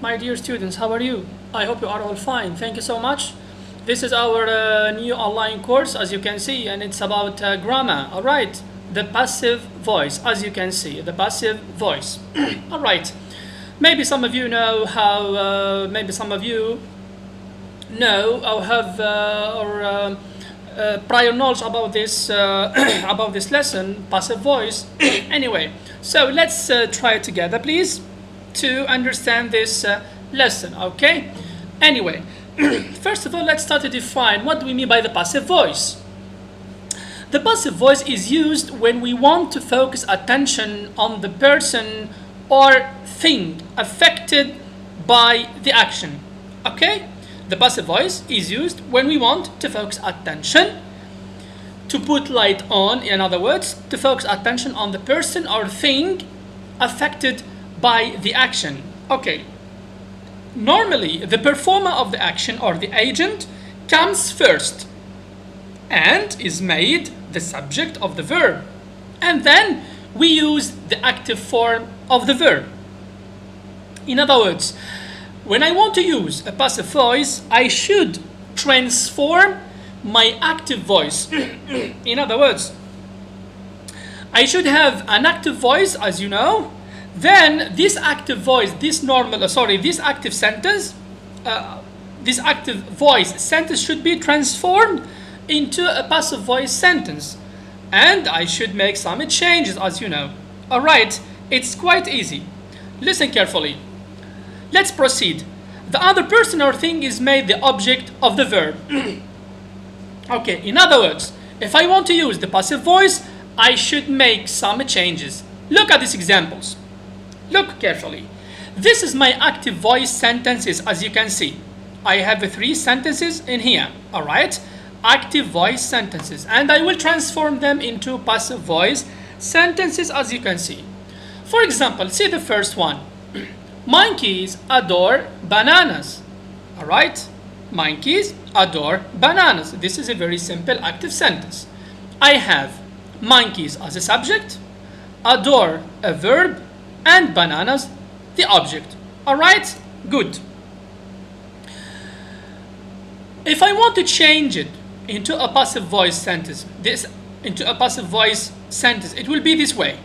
My dear students, how are you? I hope you are all fine. Thank you so much. This is our new online course, as you can see, and it's about grammar. All right, the passive voice, as you can see, the passive voice. All right. Maybe some of you know how. Maybe some of you know or have prior knowledge about this about this lesson, passive voice. Anyway, so let's try it together, please, to understand this lesson. Okay. Anyway, first of all, let's start to define what do we mean by the passive voice. The passive voice is used when we want to focus attention on the person or thing affected by the action. Okay? The passive voice is used when we want to focus attention, to put light on, in other words, to focus attention on the person or thing affected by the action. Okay. Normally, the performer of the action or the agent comes first and is made the subject of the verb. And then we use the active form of the verb. In other words, when I want to use a passive voice, I should transform my active voice. In other words, I should have an active voice, as you know. Then this active voice, this active sentence, this active voice sentence should be transformed into a passive voice sentence. And I should make some changes, as you know. All right, it's quite easy. Listen carefully. Let's proceed. The other person or thing is made the object of the verb. Okay, in other words, if I want to use the passive voice, I should make some changes. Look at these examples. Look carefully. This is my active voice sentences, as you can see. I have 3 sentences in here, all right? Active voice sentences, and I will transform them into passive voice sentences, as you can see. For example, see the first one. Monkeys adore bananas. All right? Monkeys adore bananas. This is a very simple active sentence. I have monkeys as a subject, adore a verb, and bananas the object. All right? Good. If I want to change it into a passive voice sentence, it will be this way.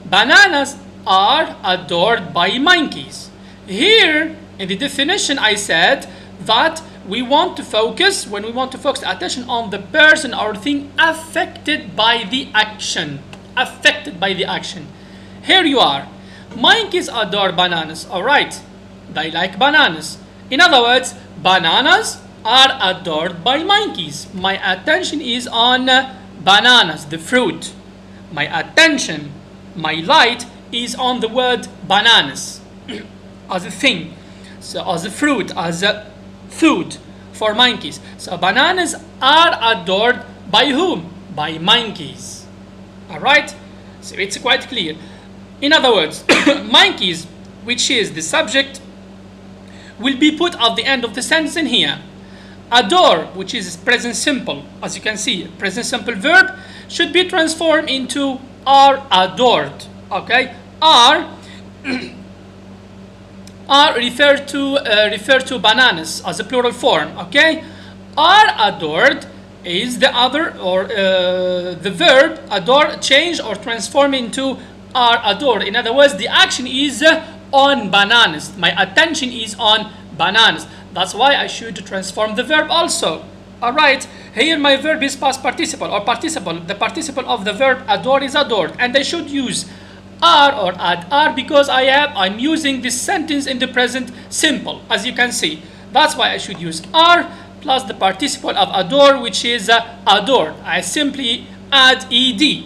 Bananas are adored by monkeys. Here in the definition I said that when we want to focus attention on the person or thing affected by the action. Here you are. Monkeys adore bananas. All right. They like bananas. In other words, bananas are adored by monkeys. My attention is on bananas, the fruit. My attention, my light is on the word bananas as a thing. So as a fruit, as a food for monkeys. So bananas are adored by whom? By monkeys. All right? So it's quite clear. In other words, monkeys, which is the subject, will be put at the end of the sentence in here. Adore, which is present simple, as you can see, present simple verb, should be transformed into are adored. Okay? Are refer to bananas as a plural form. Okay? Are adored is the other, or the verb adore change or transform into are adored. In other words, the action is on bananas. My attention is on bananas. That's why I should transform the verb also. All right. Here my verb is past participle or participle. The participle of the verb adore is adored, and I should use are or add are because I'm using this sentence in the present simple, as you can see. That's why I should use are plus the participle of adore, which is adored. I simply add ed.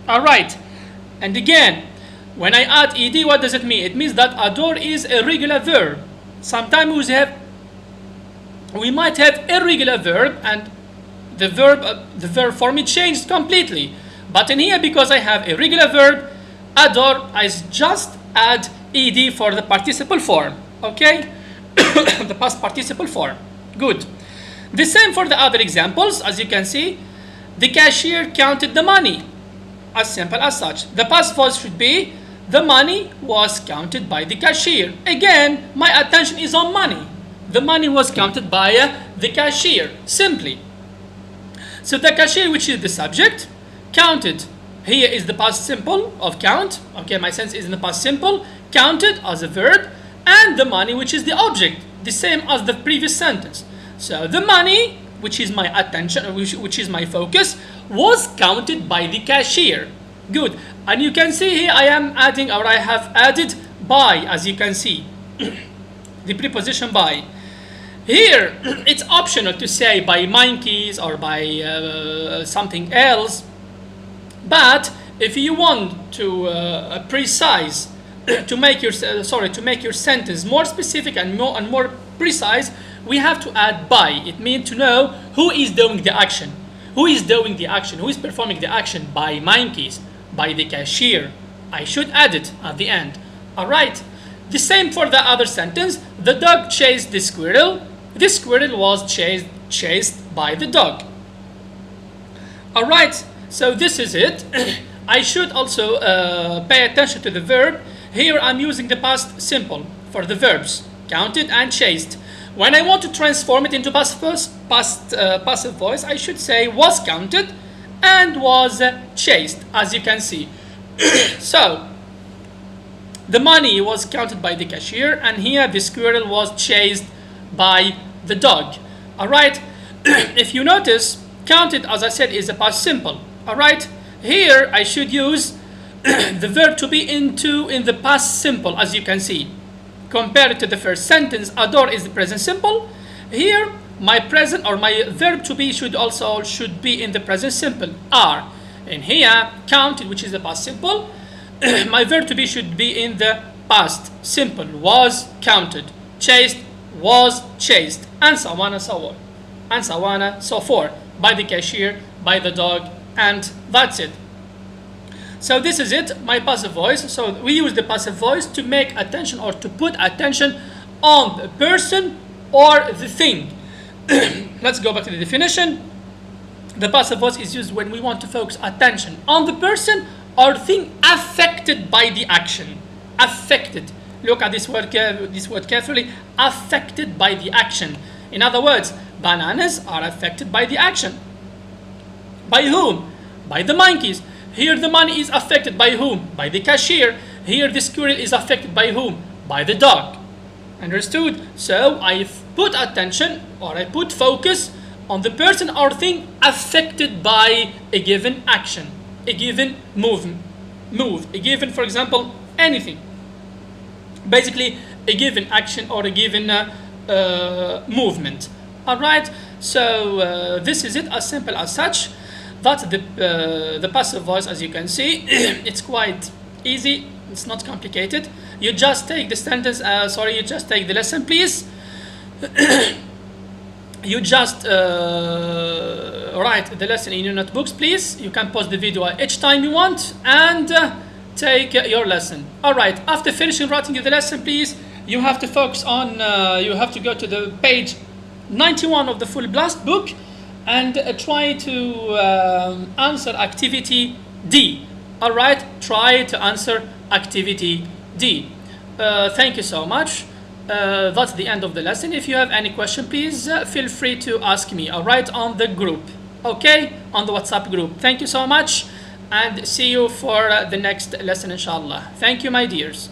All right. And again, when I add ed, what does it mean? It means that adore is a regular verb. Sometimes we might have irregular verb and the verb form it changed completely. But in here, because I have a regular verb, adore, I just add ed for the participle form. Okay? The past participle form. Good. The same for the other examples. As you can see, the cashier counted the money. As simple as such. The past voice should be The money was counted by the cashier. Again, my attention is on money. The money was counted by the cashier, simply. So the cashier, which is the subject, counted. Here is the past simple of count. Okay, my sense is in the past simple. Counted as a verb. And the money, which is the object, the same as the previous sentence. So the money, which is my attention, which is my focus, was counted by the cashier. Good. And you can see here I am adding, or I have added by, as you can see. The preposition by. Here, it's optional to say by monkeys or by something else. But if you want to precise, to make your sentence more specific and more precise, we have to add by. It means to know who is doing the action. Who is doing the action? Who is performing the action? By monkeys, by the cashier. I should add it at the end. All right. The same for the other sentence. The dog chased the squirrel. The squirrel was chased by the dog. All right. So this is it. I should also pay attention to the verb. Here I'm using the past simple for the verbs, counted and chased. When I want to transform it into passive voice, I should say was counted and was chased, as you can see. So, the money was counted by the cashier, and here the squirrel was chased by the dog. Alright, if you notice, counted, as I said, is a past simple. Alright, here I should use the verb to be in the past simple, as you can see. Compared to the first sentence, adore is the present simple. Here, my present or my verb to be should be in the present simple, are. And here, counted, which is the past simple, my verb to be should be in the past simple, was counted, chased, was chased, and so on and so on, and so on and so forth, by the cashier, by the dog, and that's it. So this is it, my passive voice. So we use the passive voice to make attention or to put attention on the person or the thing. Let's go back to the definition. The passive voice is used when we want to focus attention on the person or thing affected by the action. Affected. Look at this word carefully. Affected by the action. In other words, bananas are affected by the action. By whom? By the monkeys. Here the money is affected by whom? By the cashier. Here the squirrel is affected by whom? By the dog. Understood? So I put attention or I put focus on the person or thing affected by a given action, a given move, a given, for example, anything. Basically, a given action or a given movement. All right. So this is it, as simple as such. That's the passive voice, as you can see. It's quite easy. It's not complicated. You just take the sentence. You just take the lesson, please. You just write the lesson in your notebooks, please. You can pause the video at each time you want and take your lesson. All right. After finishing writing the lesson, please, you have to focus on. You have to go to the page 91 of the Full Blast book and try to answer activity D. All right. Try to answer activity D. Thank you so much. That's the end of the lesson. If you have any question, please feel free to ask me, all right, on the group, okay, on the WhatsApp group. Thank you so much, and see you for the next lesson, inshallah. Thank you, my dears.